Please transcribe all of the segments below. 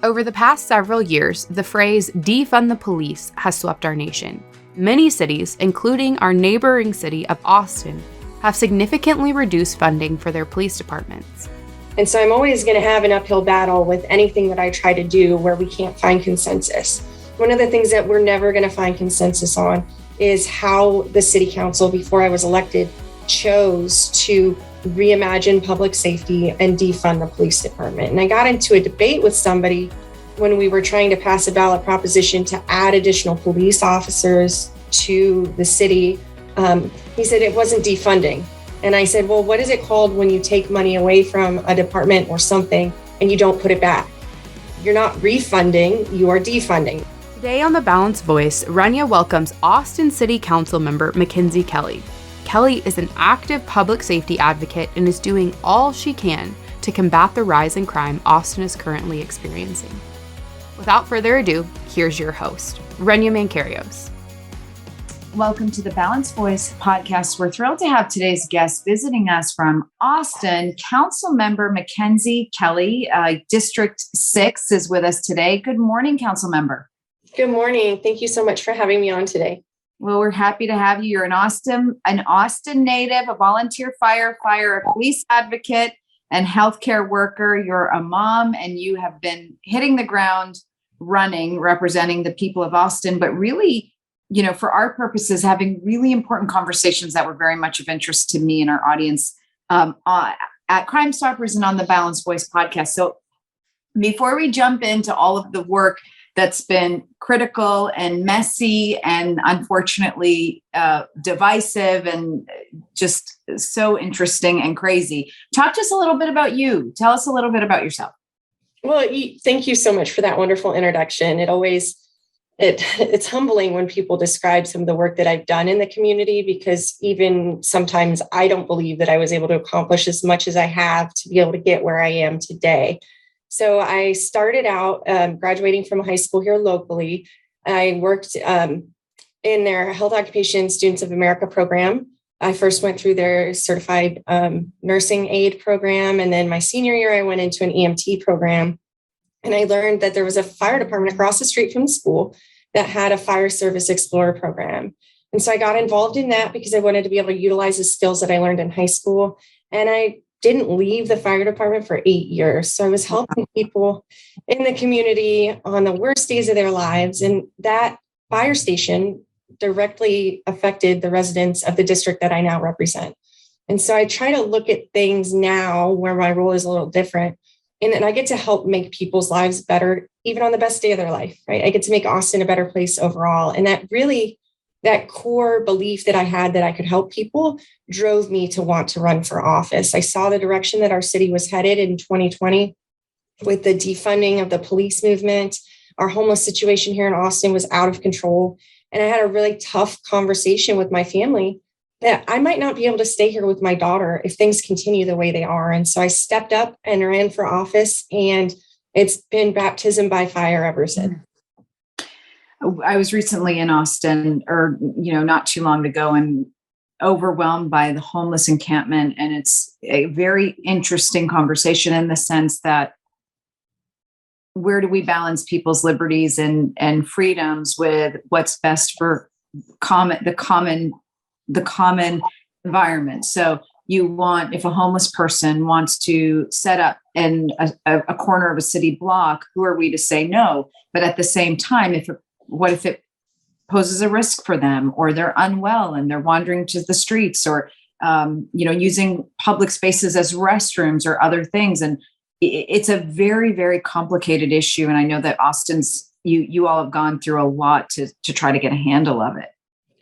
Over the past several years, the phrase defund the police has swept our nation. Many cities, including our neighboring city of Austin, have significantly reduced funding for their police departments. And so I'm always going to have an uphill battle with anything that I try to do where we can't find consensus. One of the things that we're never going to find consensus on is how the city council, before I was elected, chose to reimagine public safety and defund the police department. And I got into a debate with somebody when we were trying to pass a ballot proposition to add additional police officers to the city. He said it wasn't defunding. And I said, well, what is it called when you take money away from a department or something and you don't put it back? You're not refunding, you are defunding. Today on The Balanced Voice, Rania welcomes Austin City Council member Mackenzie Kelly. Kelly is an active public safety advocate and is doing all she can to combat the rise in crime Austin is currently experiencing. Without further ado, here's your host, Rania Mancarios. Welcome to the Balanced Voice podcast. We're thrilled to have today's guest visiting us from Austin. Council member Mackenzie Kelly, District 6 is with us today. Good morning, Council member. Good morning. Thank you so much for having me on today. Well, we're happy to have you. You're an Austin native, a volunteer firefighter, a police advocate, and healthcare worker. You're a mom, and you have been hitting the ground running, representing the people of Austin, but really, for our purposes, having really important conversations that were very much of interest to me and our audience at Crime Stoppers and on the Balanced Voice podcast. So before we jump into all of the work that's been critical and messy and unfortunately divisive and just so interesting and crazy, talk to us a little bit about you. Tell us a little bit about yourself. Well, thank you so much for that wonderful introduction. It's humbling when people describe some of the work that I've done in the community, because even sometimes I don't believe that I was able to accomplish as much as I have to be able to get where I am today. So I started out graduating from high school here locally. I worked in their Health Occupation Students of America program. I first went through their certified nursing aid program. And then my senior year, I went into an EMT program. And I learned that there was a fire department across the street from the school that had a fire service explorer program. And so I got involved in that because I wanted to be able to utilize the skills that I learned in high school. And I didn't leave the fire department for 8 years. So I was helping people in the community on the worst days of their lives. And that fire station directly affected the residents of the district that I now represent. And so I try to look at things now where my role is a little different. And I get to help make people's lives better, even on the best day of their life, right? I get to make Austin a better place overall. And that core belief that I had that I could help people drove me to want to run for office. I saw the direction that our city was headed in 2020 with the defunding of the police movement. Our homeless situation here in Austin was out of control. And I had a really tough conversation with my family that I might not be able to stay here with my daughter if things continue the way they are. And so I stepped up and ran for office, and it's been baptism by fire ever since. I was recently in Austin, not too long ago, and overwhelmed by the homeless encampment. And it's a very interesting conversation in the sense that where do we balance people's liberties and freedoms with what's best for the common environment. So if a homeless person wants to set up in a corner of a city block, who are we to say no? But at the same time, what if it poses a risk for them, or they're unwell and they're wandering to the streets, or using public spaces as restrooms or other things? And it's a very, very complicated issue. And I know that you all have gone through a lot to try to get a handle of it.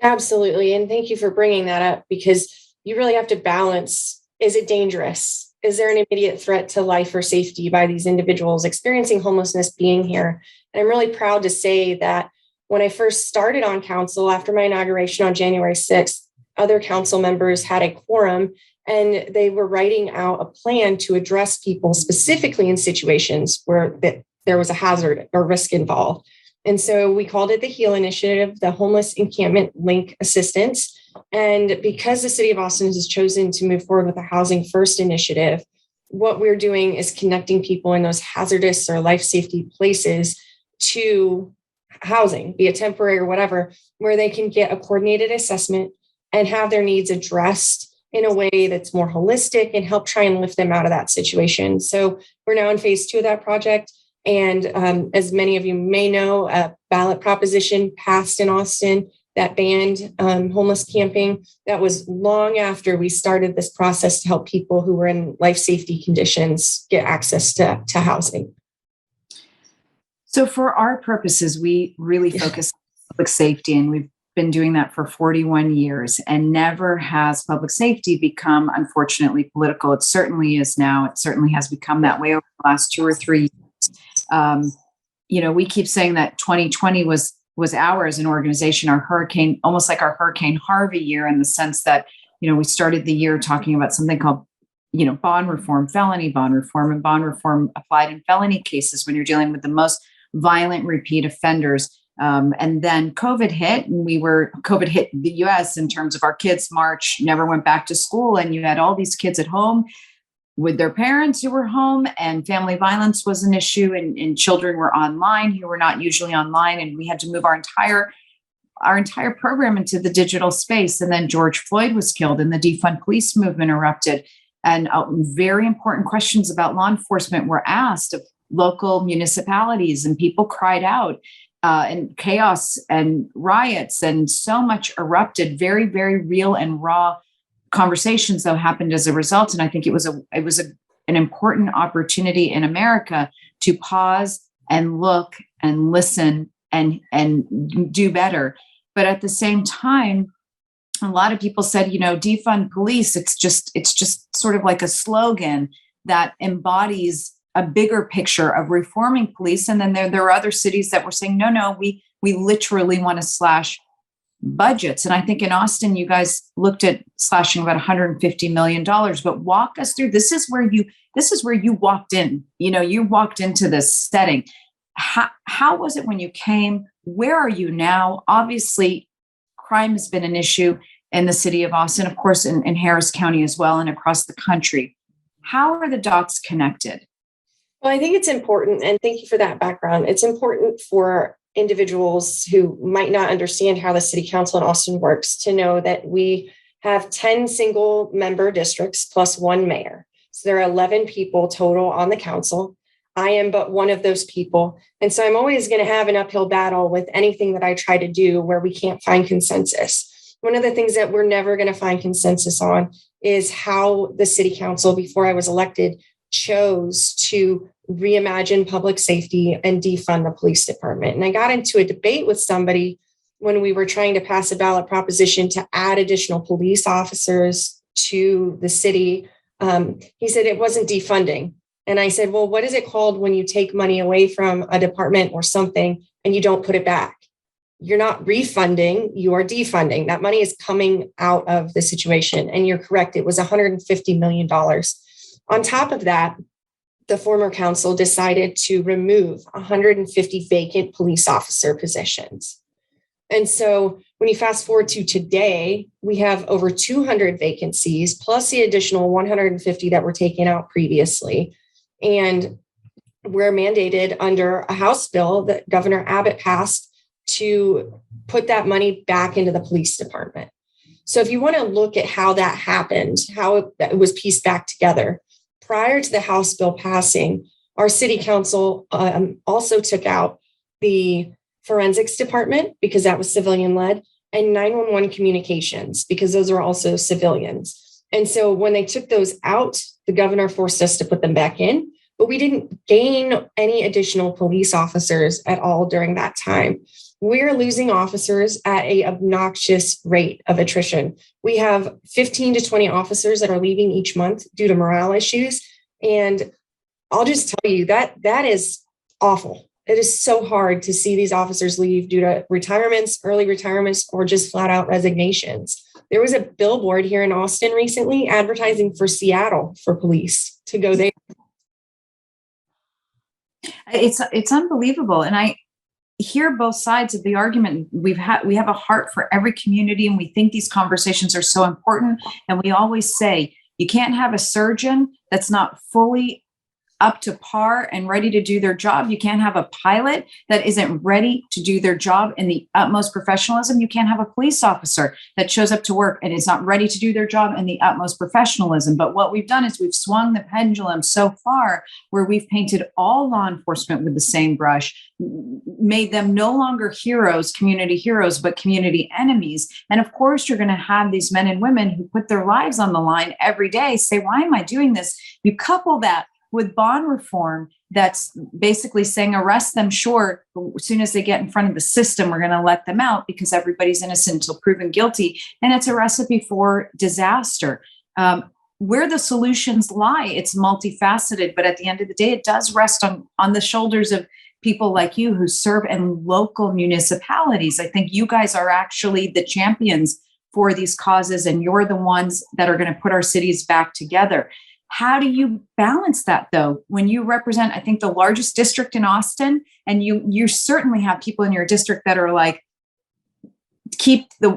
Absolutely. And thank you for bringing that up, because you really have to balance, is it dangerous? Is there an immediate threat to life or safety by these individuals experiencing homelessness being here? And I'm really proud to say that when I first started on council after my inauguration on January 6th, other council members had a quorum, and they were writing out a plan to address people specifically in situations where there was a hazard or risk involved. And so we called it the HEAL Initiative, the Homeless Encampment Link Assistance. And because the city of Austin has chosen to move forward with the Housing First initiative, what we're doing is connecting people in those hazardous or life safety places to housing, be it temporary or whatever, where they can get a coordinated assessment and have their needs addressed in a way that's more holistic and help try and lift them out of that situation. So we're now in phase 2 of that project. And as many of you may know, a ballot proposition passed in Austin that banned homeless camping. That was long after we started this process to help people who were in life safety conditions get access to housing. So for our purposes, we really focus on public safety, and we've been doing that for 41 years, and never has public safety become, unfortunately, political. It certainly is now. It certainly has become that way over the last 2 or 3 years. We keep saying that 2020 was ours, an organization, our hurricane, almost like our Hurricane Harvey year, in the sense that, we started the year talking about something called, bond reform, felony bond reform, and bond reform applied in felony cases when you're dealing with the most violent repeat offenders. And then COVID hit, and COVID hit the US in terms of our kids. March never went back to school, and you had all these kids at home with their parents who were home, and family violence was an issue, and children were online who were not usually online. And we had to move our entire program into the digital space. And then George Floyd was killed, and the defund police movement erupted. And very important questions about law enforcement were asked of local municipalities, and people cried out, and chaos and riots and so much erupted. Very, very real and raw conversations, though, happened as a result. And I think it was an important opportunity in America to pause and look and listen and do better. But at the same time, a lot of people said, defund police. It's just sort of like a slogan that embodies a bigger picture of reforming police. And then there are other cities that were saying, no, we literally want to slash budgets. And I think in Austin, you guys looked at slashing about $150 million. But walk us through. This is where you walked in. You walked into this setting. How was it when you came? Where are you now? Obviously, crime has been an issue in the city of Austin, of course, in Harris County as well, and across the country. How are the dots connected? Well, I think it's important, and thank you for that background. It's important for individuals who might not understand how the city council in Austin works to know that we have 10 single member districts plus 1 mayor. So there are 11 people total on the council. I am but one of those people. And so I'm always going to have an uphill battle with anything that I try to do where we can't find consensus. One of the things that we're never going to find consensus on is how the city council, before I was elected, chose to reimagine public safety and defund the police department. And I got into a debate with somebody when we were trying to pass a ballot proposition to add additional police officers to the city. He said it wasn't defunding. And I said, well, what is it called when you take money away from a department or something and you don't put it back? You're not refunding, you are defunding. That money is coming out of the situation. And you're correct, it was $150 million. On top of that, the former council decided to remove 150 vacant police officer positions. And so when you fast forward to today, we have over 200 vacancies, plus the additional 150 that were taken out previously. And we're mandated under a House bill that Governor Abbott passed to put that money back into the police department. So if you want to look at how that happened, how it was pieced back together, prior to the House bill passing, our city council also took out the forensics department because that was civilian led, and 911 communications because those are also civilians. And so when they took those out, the governor forced us to put them back in, but we didn't gain any additional police officers at all during that time. We're losing officers at an obnoxious rate of attrition. We have 15 to 20 officers that are leaving each month due to morale issues. And I'll just tell you that is awful. It is so hard to see these officers leave due to retirements, early retirements, or just flat out resignations. There was a billboard here in Austin recently advertising for Seattle for police to go there. It's unbelievable. And I hear both sides of the argument. We have a heart for every community, and we think these conversations are so important. And we always say, You can't have a surgeon that's not fully up to par and ready to do their job. You can't have a pilot that isn't ready to do their job in the utmost professionalism. You can't have a police officer that shows up to work and is not ready to do their job in the utmost professionalism. But what we've done is we've swung the pendulum so far where we've painted all law enforcement with the same brush, made them no longer heroes, community heroes, but community enemies. And of course, you're going to have these men and women who put their lives on the line every day say, why am I doing this? You couple that with bond reform that's basically saying arrest them short. As soon as they get in front of the system, we're going to let them out because everybody's innocent until proven guilty. And it's a recipe for disaster. Where the solutions lie, it's multifaceted, but at the end of the day, it does rest on the shoulders of people like you who serve in local municipalities. I think you guys are actually the champions for these causes, and you're the ones that are going to put our cities back together. How do you balance that, though, when you represent, I think, the largest district in Austin, and you certainly have people in your district that are like,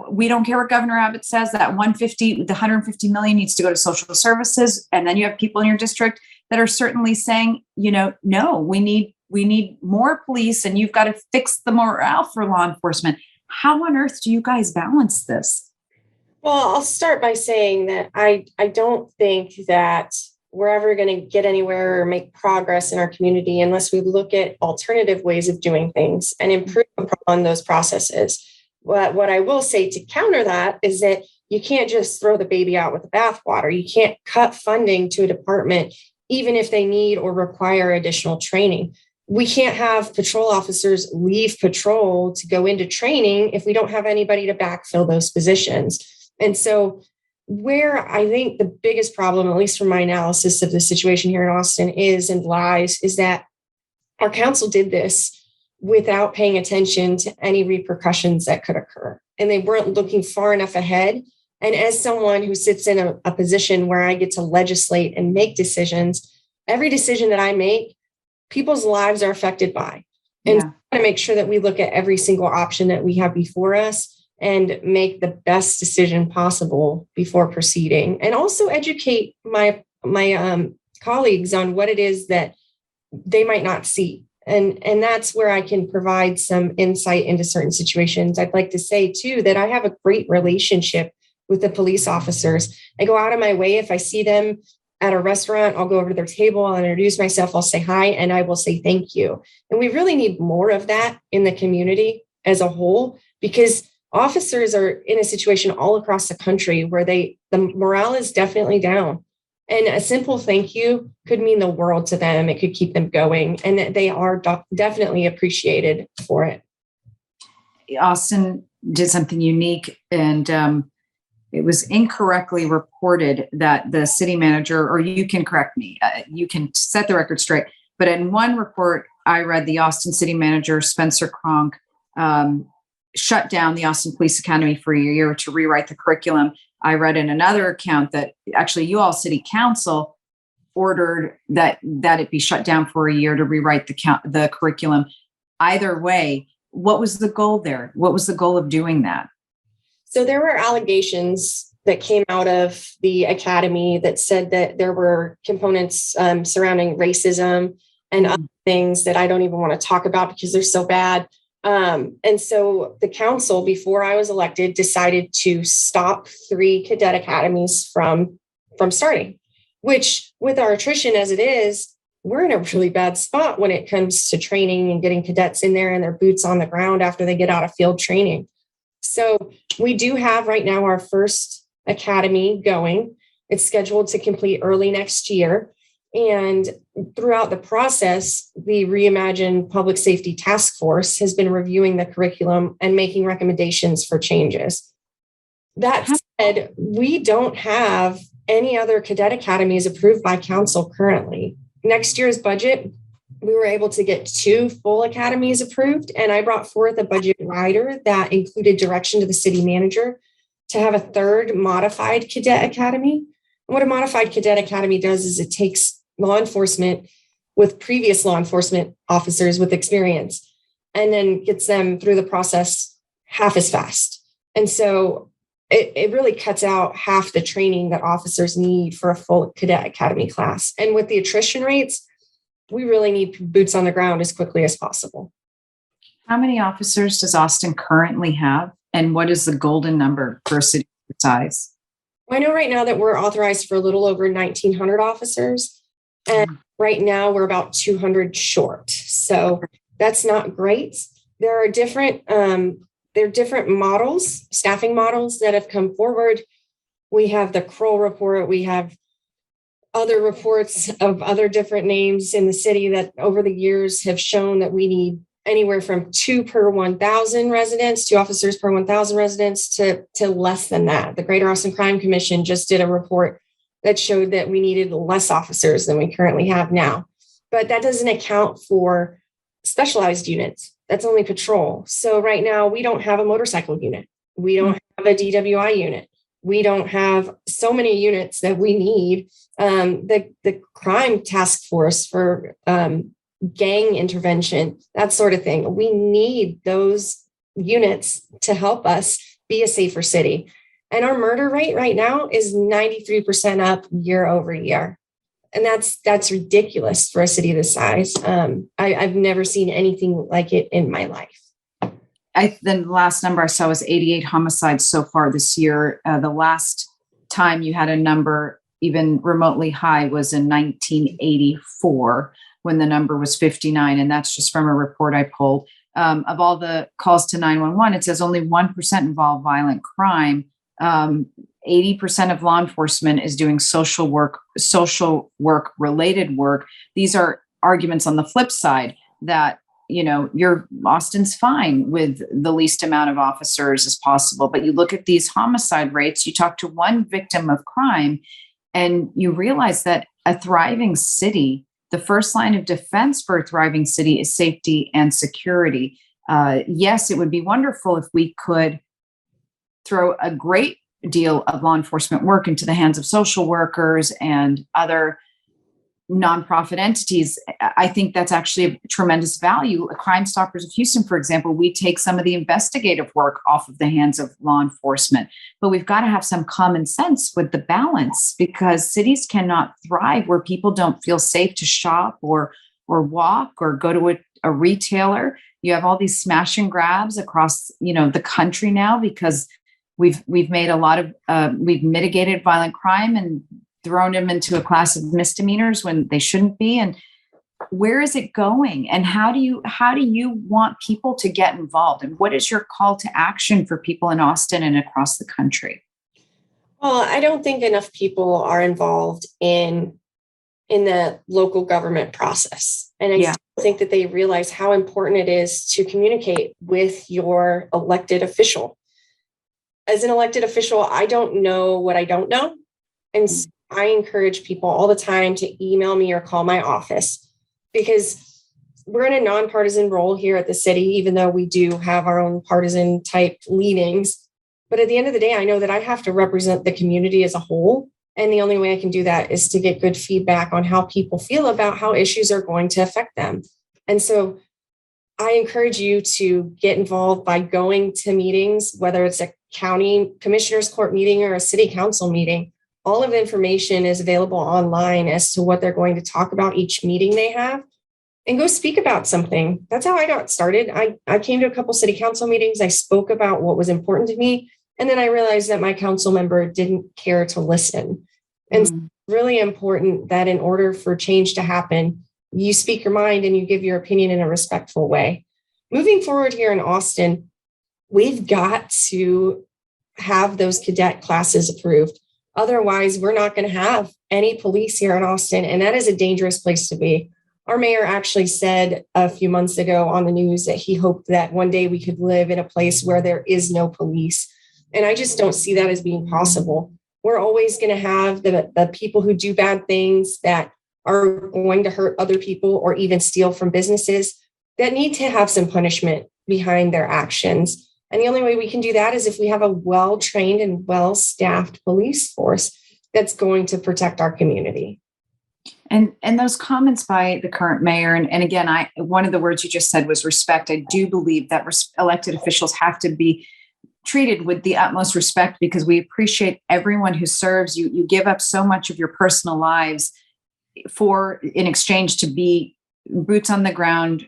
we don't care what Governor Abbott says, that the 150 million needs to go to social services. And then you have people in your district that are certainly saying, no, we need more police, and you've got to fix the morale for law enforcement. How on earth do you guys balance this? Well, I'll start by saying that I don't think that we're ever going to get anywhere or make progress in our community unless we look at alternative ways of doing things and improve upon those processes. What I will say to counter that is that you can't just throw the baby out with the bathwater. You can't cut funding to a department, even if they need or require additional training. We can't have patrol officers leave patrol to go into training if we don't have anybody to backfill those positions. And so where I think the biggest problem, at least from my analysis of the situation here in Austin, is that our council did this without paying attention to any repercussions that could occur. And they weren't looking far enough ahead. And as someone who sits in a position where I get to legislate and make decisions, every decision that I make, people's lives are affected by. And Yeah. so I want to make sure that we look at every single option that we have before us and make the best decision possible before proceeding, and also educate my colleagues on what it is that they might not see. And that's where I can provide some insight into certain situations. I'd like to say too, that I have a great relationship with the police officers. I go out of my way. If I see them at a restaurant, I'll go over to their table, I'll introduce myself, I'll say hi, and I will say thank you. And we really need more of that in the community as a whole, because officers are in a situation all across the country where the morale is definitely down. And a simple thank you could mean the world to them. It could keep them going. And they are definitely appreciated for it. Austin did something unique, and it was incorrectly reported that the city manager, or you can correct me, you can set the record straight. But in one report, I read the Austin city manager, Spencer Kronk, shut down the Austin Police Academy for a year to rewrite the curriculum. I read in another account that actually you all city council ordered that it be shut down for a year to rewrite the curriculum. Either way, what was the goal there? What was the goal of doing that? So there were allegations that came out of the academy that said that there were components surrounding racism and other things that I don't even want to talk about because they're so bad. And so the council, before I was elected, decided to stop 3 cadet academies from starting, which with our attrition as it is, we're in a really bad spot when it comes to training and getting cadets in there and their boots on the ground after they get out of field training. So we do have right now our first academy going. It's scheduled to complete early next year. And throughout the process, the Reimagined Public Safety Task Force has been reviewing the curriculum and making recommendations for changes. That said, we don't have any other cadet academies approved by council currently. Next year's budget, we were able to get 2 full academies approved, and I brought forth a budget rider that included direction to the city manager to have a 3rd modified cadet academy. And what a modified cadet academy does is it takes law enforcement with previous law enforcement officers with experience and then gets them through the process half as fast. And so it really cuts out half the training that officers need for a full cadet academy class. And with the attrition rates, we really need boots on the ground as quickly as possible. How many officers does Austin currently have? And what is the golden number for a city size? I know right now that we're authorized for a little over 1,900 officers. And right now we're about 200 short. So that's not great. There are different models, staffing models that have come forward. We have the Kroll report. We have other reports of other different names in the city that over the years have shown that we need anywhere from 2 per 1,000 residents, 2 officers per 1,000 residents to less than that. The Greater Austin Crime Commission just did a report that showed that we needed less officers than we currently have now. But that doesn't account for specialized units. That's only patrol. So right now we don't have a motorcycle unit. We don't have a DWI unit. We don't have so many units that we need. The crime task force for gang intervention, that sort of thing. We need those units to help us be a safer city. And our murder rate right now is 93% up year over year. And that's ridiculous for a city this size. I've never seen anything like it in my life. The last number I saw was 88 homicides so far this year. The last time you had a number even remotely high was in 1984 when the number was 59. And that's just from a report I pulled. Of all the calls to 911, it says only 1% involve violent crime. 80% of law enforcement is doing social work related work. These are arguments on the flip side that, Austin's fine with the least amount of officers as possible. But you look at these homicide rates, you talk to one victim of crime, and you realize that a thriving city, the first line of defense for a thriving city is safety and security. Yes, it would be wonderful if we could throw a great deal of law enforcement work into the hands of social workers and other nonprofit entities. I think that's actually a tremendous value. Crime Stoppers of Houston, for example, we take some of the investigative work off of the hands of law enforcement, but we've got to have some common sense with the balance, because cities cannot thrive where people don't feel safe to shop or walk or go to a retailer. You have all these smash and grabs across, the country now because we've made a lot of, we've mitigated violent crime and thrown them into a class of misdemeanors when they shouldn't be. And where is it going? And how do you want people to get involved? And what is your call to action for people in Austin and across the country? Well, I don't think enough people are involved in the local government process. And I think that they realize how important it is to communicate with your elected official. As an elected official, I don't know what I don't know. And I encourage people all the time to email me or call my office, because we're in a nonpartisan role here at the city, even though we do have our own partisan type leanings. But at the end of the day, I know that I have to represent the community as a whole. And the only way I can do that is to get good feedback on how people feel about how issues are going to affect them. And so I encourage you to get involved by going to meetings, whether it's a county commissioner's court meeting or a city council meeting. All of the information is available online as to what they're going to talk about each meeting they have, and go speak about something. That's how I got started. I came to a couple city council meetings. I spoke about what was important to me. And then I realized that my council member didn't care to listen. And it's really important that in order for change to happen, you speak your mind and you give your opinion in a respectful way. Moving forward here in Austin, we've got to have those cadet classes approved. Otherwise, we're not going to have any police here in Austin, and that is a dangerous place to be. Our mayor actually said a few months ago on the news that he hoped that one day we could live in a place where there is no police. And I just don't see that as being possible. We're always going to have the people who do bad things that are going to hurt other people or even steal from businesses that need to have some punishment behind their actions. And the only way we can do that is if we have a well-trained and well-staffed police force that's going to protect our community. And those comments by the current mayor, and again, one of the words you just said was respect. I do believe that elected officials have to be treated with the utmost respect because we appreciate everyone who serves. You give up so much of your personal lives in exchange to be boots on the ground,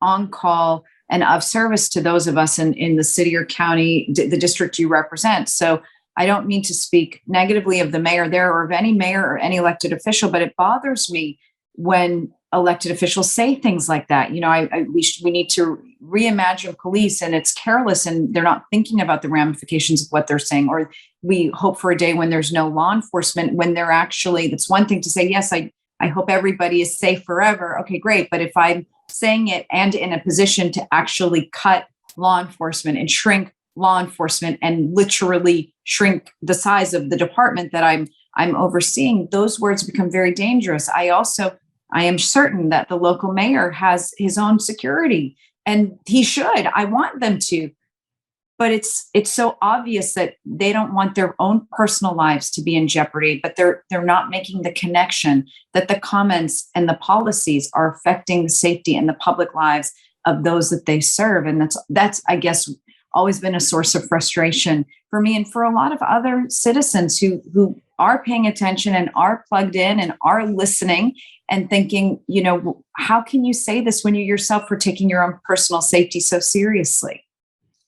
on call, and of service to those of us in the city or county, the district you represent. So I don't mean to speak negatively of the mayor there or of any mayor or any elected official, but it bothers me when elected officials say things like that. We need to reimagine police, and it's careless and they're not thinking about the ramifications of what they're saying. Or we hope for a day when there's no law enforcement, when they're actually, that's one thing to say, yes, I hope everybody is safe forever. Okay, great. But if I'm saying it and in a position to actually cut law enforcement and shrink law enforcement and literally shrink the size of the department that I'm overseeing, those words become very dangerous. I am certain that the local mayor has his own security, and he should. I want them to. But it's so obvious that they don't want their own personal lives to be in jeopardy, but they're not making the connection that the comments and the policies are affecting the safety and the public lives of those that they serve. And that's I guess always been a source of frustration for me and for a lot of other citizens who are paying attention and are plugged in and are listening and thinking, how can you say this when you yourself are taking your own personal safety so seriously?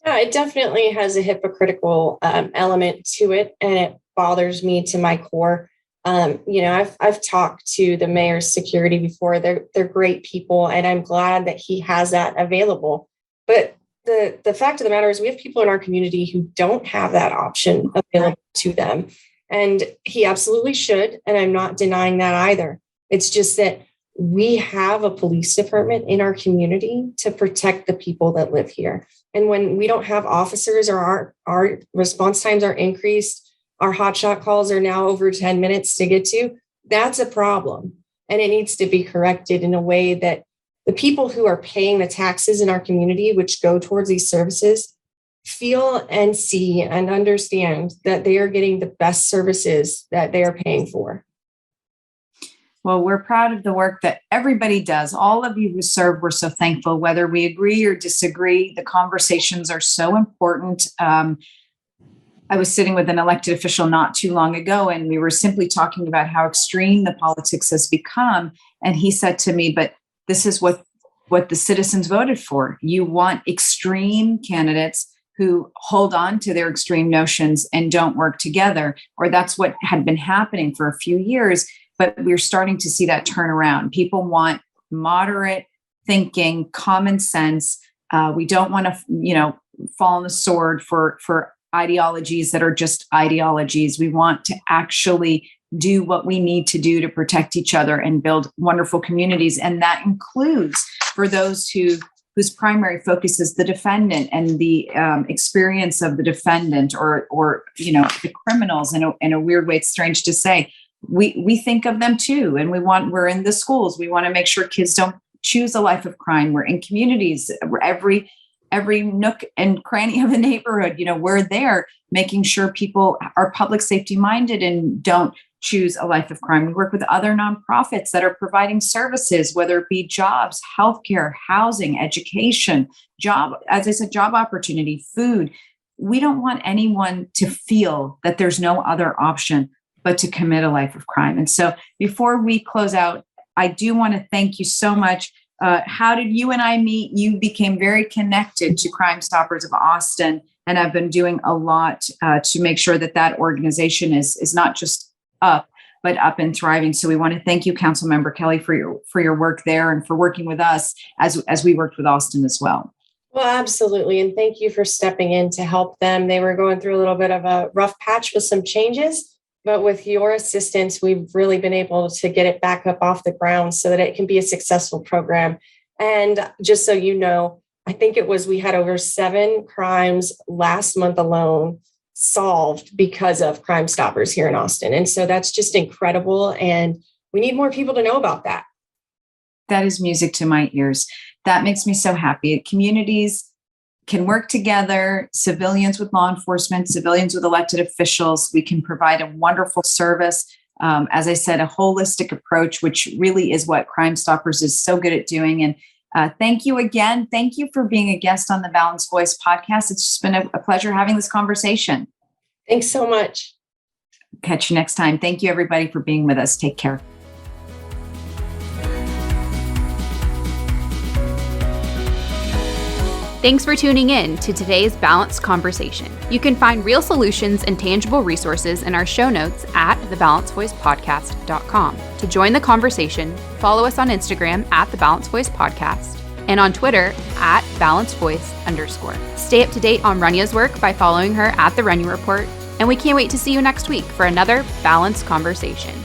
Yeah, it definitely has a hypocritical element to it, and it bothers me to my core. I've talked to the mayor's security before. They're great people, and I'm glad that he has that available. But the fact of the matter is, we have people in our community who don't have that option available to them, and he absolutely should. And I'm not denying that either. It's just that we have a police department in our community to protect the people that live here. And when we don't have officers, or our response times are increased, our hotshot calls are now over 10 minutes to get to, that's a problem. And it needs to be corrected in a way that the people who are paying the taxes in our community, which go towards these services, feel and see and understand that they are getting the best services that they are paying for. Well, we're proud of the work that everybody does. All of you who serve, we're so thankful. Whether we agree or disagree, the conversations are so important. I was sitting with an elected official not too long ago, and we were simply talking about how extreme the politics has become. And he said to me, but this is what the citizens voted for. You want extreme candidates who hold on to their extreme notions and don't work together, or that's what had been happening for a few years. But we're starting to see that turn around. People want moderate thinking, common sense. We don't want to, fall on the sword for ideologies that are just ideologies. We want to actually do what we need to do to protect each other and build wonderful communities. And that includes for those whose primary focus is the defendant and the experience of the defendant, or the criminals. In a weird way, it's strange to say. We think of them too, and we're in the schools. We want to make sure kids don't choose a life of crime. We're in communities, every nook and cranny of the neighborhood. We're there making sure people are public safety minded and don't choose a life of crime. We work with other nonprofits that are providing services, whether it be jobs, healthcare, housing, education, job opportunity, food. We don't want anyone to feel that there's no other option but to commit a life of crime. And so before we close out, I do want to thank you so much. How did you and I meet? You became very connected to Crime Stoppers of Austin, and I've been doing a lot to make sure that organization is not just up, but up and thriving. So we want to thank you, Councilmember Kelly, for your work there and for working with us as we worked with Austin as well. Well, absolutely. And thank you for stepping in to help them. They were going through a little bit of a rough patch with some changes. But with your assistance, we've really been able to get it back up off the ground so that it can be a successful program. And just so you know, I think we had over 7 crimes last month alone solved because of Crime Stoppers here in Austin. And so that's just incredible. And we need more people to know about that. That is music to my ears. That makes me so happy. Communities can work together, civilians with law enforcement, civilians with elected officials. We can provide a wonderful service. As I said, a holistic approach, which really is what Crime Stoppers is so good at doing. And Thank you again. Thank you for being a guest on the Balanced Voice podcast. It's just been a pleasure having this conversation. Thanks so much. Catch you next time. Thank you, everybody, for being with us. Take care. Thanks for tuning in to today's Balanced Conversation. You can find real solutions and tangible resources in our show notes at thebalancedvoicepodcast.com. To join the conversation, follow us on Instagram at The Balanced Voice Podcast and on Twitter at @BalancedVoice_. Stay up to date on Rania's work by following her at The Rania Report, and we can't wait to see you next week for another Balanced Conversation.